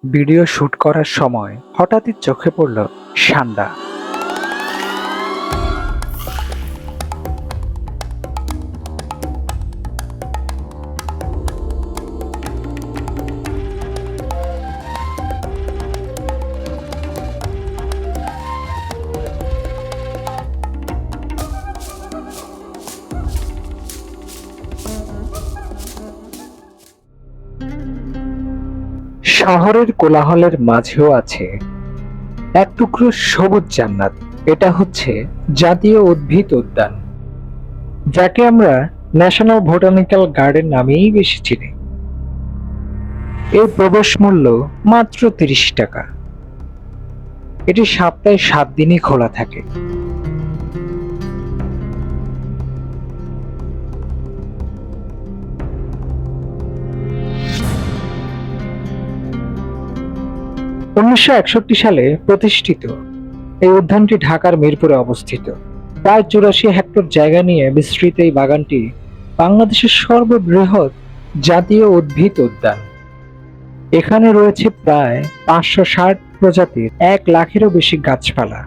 Video shoot করার সময় হঠাৎই চোখে পড়ল সান্ডা। শহরের কোলাহলের মাঝেও আছে এক টুকরো সবুজ জান্নাত। এটা হচ্ছে জাতীয় উদ্ভিদ উদ্যান, যাকে আমরা ন্যাশনাল বোটানিক্যাল গার্ডেন নামেই বেশি চিনি। এর প্রবেশ মূল্য মাত্র ৩০ টাকা। এটি সপ্তাহে ৭ দিনই খোলা থাকে। সালে প্রতিষ্ঠিত এই উদ্যানটি ঢাকার মিরপুরে অবস্থিত। প্রায় ৮৪ হেক্টর জায়গা নিয়ে বিস্তৃত এই বাগানটি বাংলাদেশের সর্ববৃহৎ জাতীয় উদ্ভিদ উদ্যান। এখানে রয়েছে প্রায় ৫৬০ প্রজাতির ১ লাখেরও বেশি গাছপালা।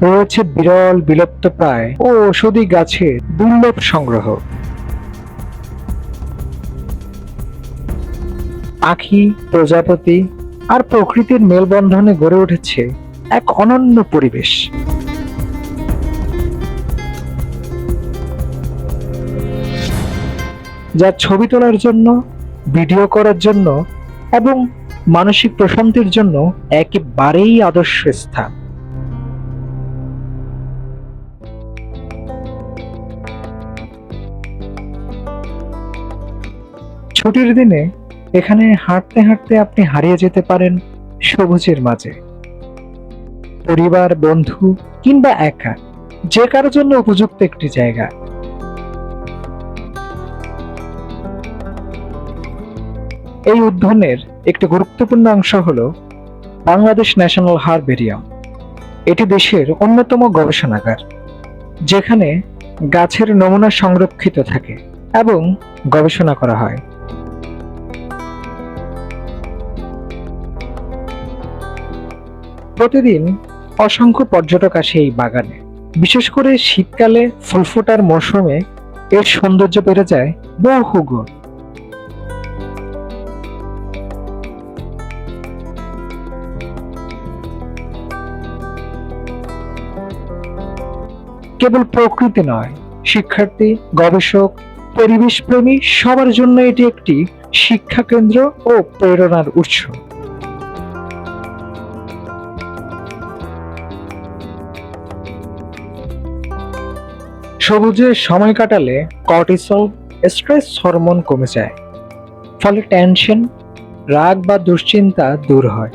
রয়েছে বিরল, বিলুপ্তপ্রায় ও ঔষধি গাছের দুর্লভ সংগ্রহ। পাখি, প্রজাপতি আর প্রকৃতির মেলবন্ধনে গড়ে উঠেছে এক অনন্য পরিবেশ। যা ছবি তোলার জন্য, ভিডিও করার জন্য এবং মানসিক প্রশান্তির জন্য একেবারেই আদর্শ স্থান। ছুটির দিনে এখানে হাঁটতে হাঁটতে আপনি হারিয়ে যেতে পারেন সবুজের মাঝে। পরিবার, বন্ধু কিংবা একা, যে কারোর জন্য উপযুক্ত একটি জায়গা। এই উদ্যানের একটি গুরুত্বপূর্ণ অংশ হলো বাংলাদেশ ন্যাশনাল হারবেরিয়াম। এটি দেশের অন্যতম গবেষণাগার, যেখানে গাছের নমুনা সংরক্ষিত থাকে এবং গবেষণা করা হয়। প্রতিদিন অসংখ্য পর্যটক আসে এই বাগানে। বিশেষ করে শীতকালে ফুল ফোটার মৌসুমে এর সৌন্দর্য বেড়ে যায় বহুগুণ। কেবল প্রকৃতি নয়, শিক্ষার্থী, গবেষক, পরিবেশ প্রেমী সবার জন্য এটি একটি শিক্ষা কেন্দ্র ও প্রেরণার উৎস। সবুজে সময় কাটালে কর্টিসল, স্ট্রেস হরমোন কমে যায়, ফলে টেনশন, রাগ বা দুশ্চিন্তা দূর হয়।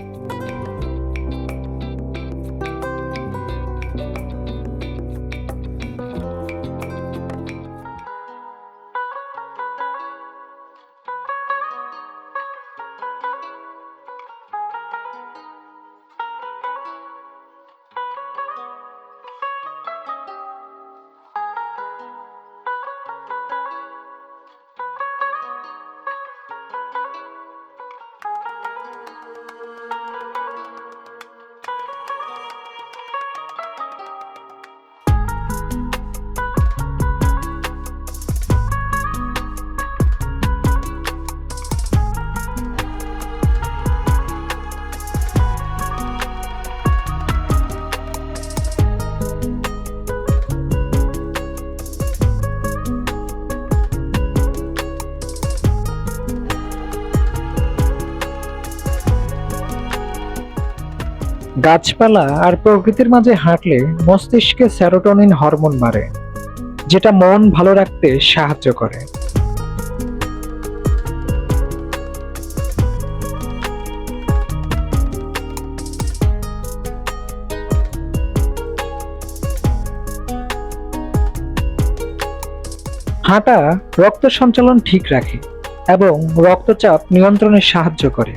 গাছপালা আর প্রকৃতির মাঝে হাঁটলে মস্তিষ্কে সেরোটোনিন হরমোন বাড়ে, যেটা মন ভালো রাখতে সাহায্য করে। হাঁটা রক্ত সঞ্চালন ঠিক রাখে এবং রক্তচাপ নিয়ন্ত্রণে সাহায্য করে।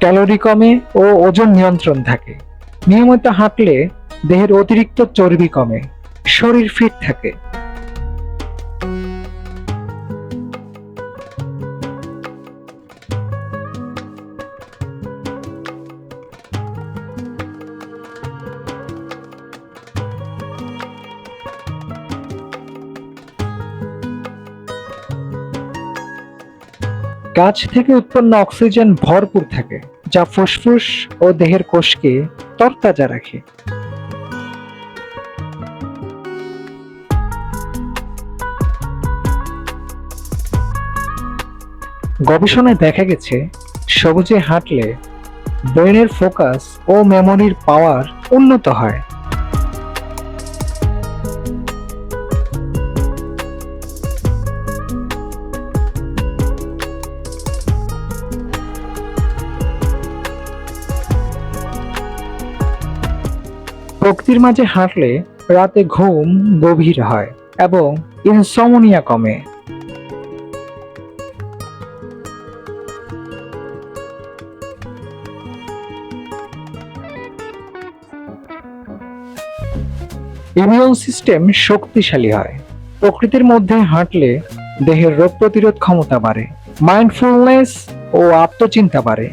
ক্যালোরি কমে ও ওজন নিয়ন্ত্রণ থাকে। নিয়মিত হাঁটলে দেহের অতিরিক্ত চর্বি কমে, শরীর ফিট থাকে। গাছ থেকে উৎপন্ন অক্সিজেন ভরপুর থাকে, যা ফুসফুস ও দেহের কোষকে তরতাজা রাখে। গবেষণায় দেখা গেছে সবুজে হাঁটলে ব্রেনের ফোকাস ও মেমোরির পাওয়ার উন্নত হয়। প্রকৃতির মাঝে হাঁটলে রাতে ঘুম গভীর হয় এবং ইনসমনিয়া কমে। ইমিউন সিস্টেম শক্তিশালী হয়। প্রকৃতির মধ্যে হাঁটলে দেহের রোগ প্রতিরোধ ক্ষমতা বাড়ে, মাইন্ডফুলনেস ও আত্মচিন্তা বাড়ে।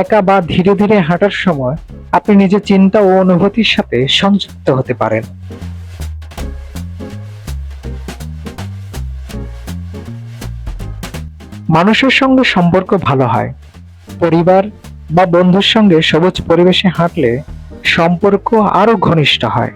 একা বা ধীরে ধীরে হাঁটার সময় আপনি নিজের চিন্তা ও অনুভূতির সাথে সংযুক্ত হতে পারেন। মানুষের সঙ্গে সম্পর্ক ভালো হয়। পরিবার বা বন্ধুর সঙ্গে সবুজ পরিবেশে হাঁটলে সম্পর্ক আরো ঘনিষ্ঠ হয়।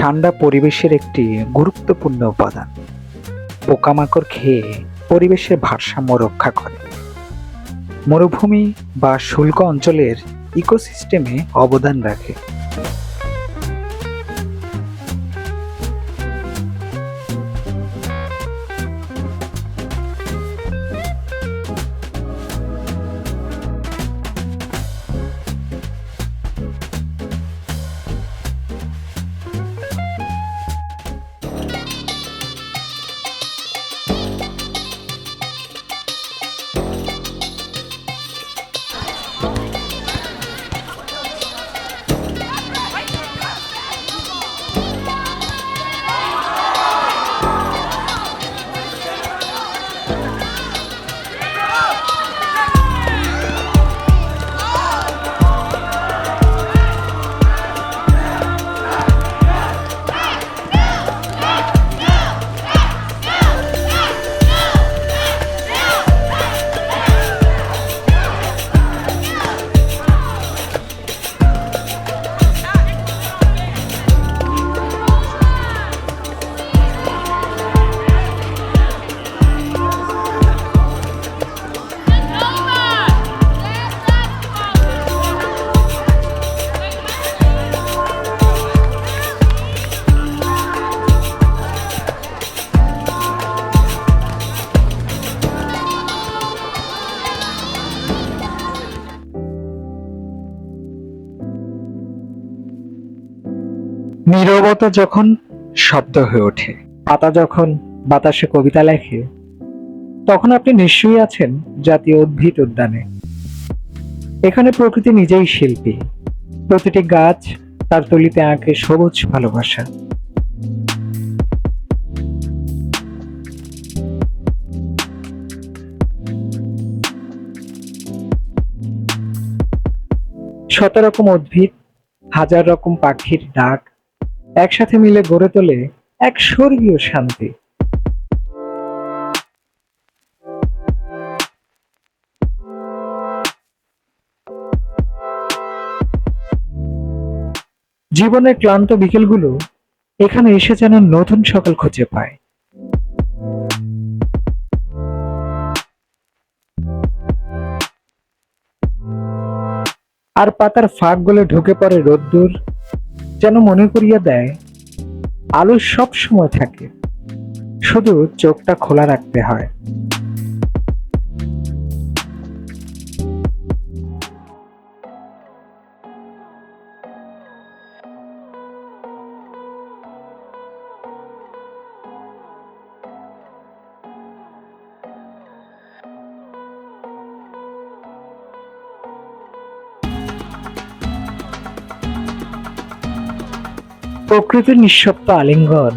ঠান্ডা পরিবেশের একটি গুরুত্বপূর্ণ উপাদান। পোকামাকড় খেয়ে পরিবেশের ভারসাম্য রক্ষা করে। মরুভূমি বা শুষ্ক অঞ্চলের ইকোসিস্টেমে অবদান রাখে। নীরবতা যখন শব্দ হয়ে ওঠে, পাতা যখন বাতাসে কবিতা লেখে, তখন আপনি নিশ্চয়ই আছেন জাতীয় উদ্ভিদ উদ্যানে। এখানে প্রকৃতি নিজেই শিল্পী। প্রতিটি গাছ তার তুলিতে আঁকে সবুজ ভালোবাসা। শত রকম উদ্ভিদ, হাজার রকম পাখির ডাক একসাথে মিলে গড়ে তোলে এক স্বর্গীয় শান্তি। জীবনের ক্লান্ত বিকেলগুলো এখানে এসে যেন নতুন সকাল খুঁজে পায়। আর পাতার ফাঁক গলে ঢুকে পড়ে রোদ্দুর, যেন মনে করিয়ে দেয় আলো সব সময় থাকে, শুধু চোখটা খোলা রাখতে হয়। প্রকৃতির নিঃশব্দ আলিঙ্গন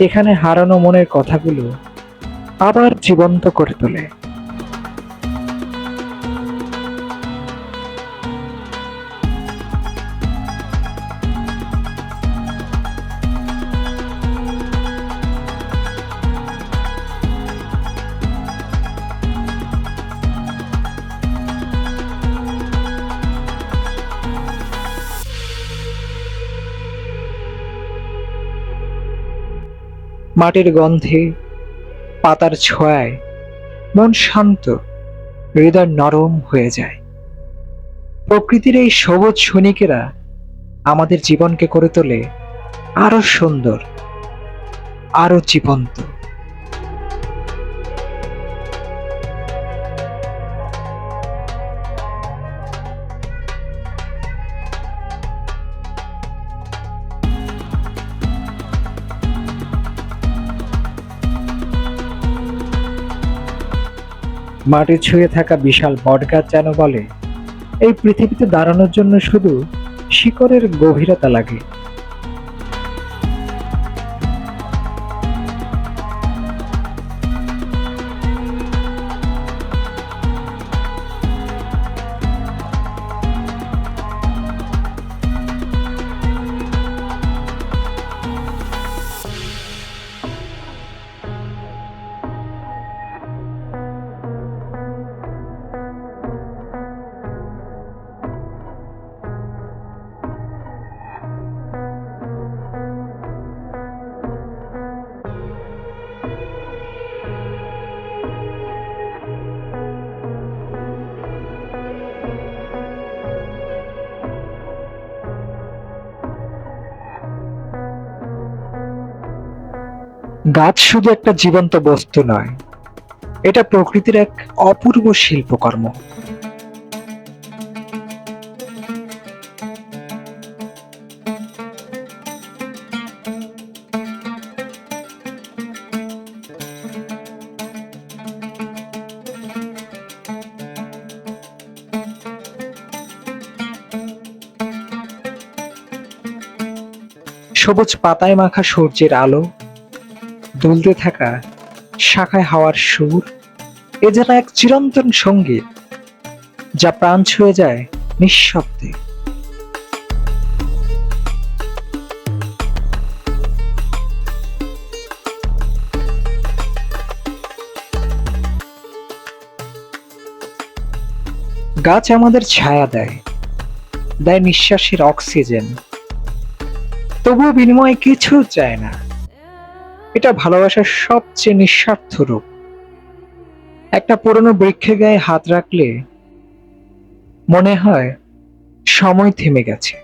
এখানে হারানো মনের কথাগুলো আবার জীবন্ত করে তোলে। মাটির গন্ধে, পাতার ছোঁয়ায় মন শান্ত, হৃদয় নরম হয়ে যায়। প্রকৃতির এই সবুজ সৈনিকেরা আমাদের জীবনকে করে তোলে আরো সুন্দর, আরো জীবন্ত। মাটি ছুঁয়ে থাকা বিশাল বটগাছ যেন বলে, এই পৃথিবীতে দাঁড়ানোর জন্য শুধু শিকড়ের গভীরতা লাগে। গাছ শুধু একটা জীবন্ত বস্তু নয়, এটা প্রকৃতির এক অপূর্ব শিল্পকর্ম। সবুজ পাতায় মাখা সূর্যের আলো, দুলতে থাকা শাখায় হাওয়ার সুর, এ যেন এক চিরন্তন সঙ্গীত যা প্রাণ ছুঁয়ে যায় নিঃশব্দে। গাছ আমাদের ছায়া দেয়, দেয় নিঃশ্বাসের অক্সিজেন, তবুও বিনিময়ে কিছু চায় না। এটা ভালোবাসার সবচেয়ে নিঃস্বার্থ রূপ। একটা পুরনো বৃক্ষের গায়ে হাত রাখলে মনে হয় সময় থেমে গেছে।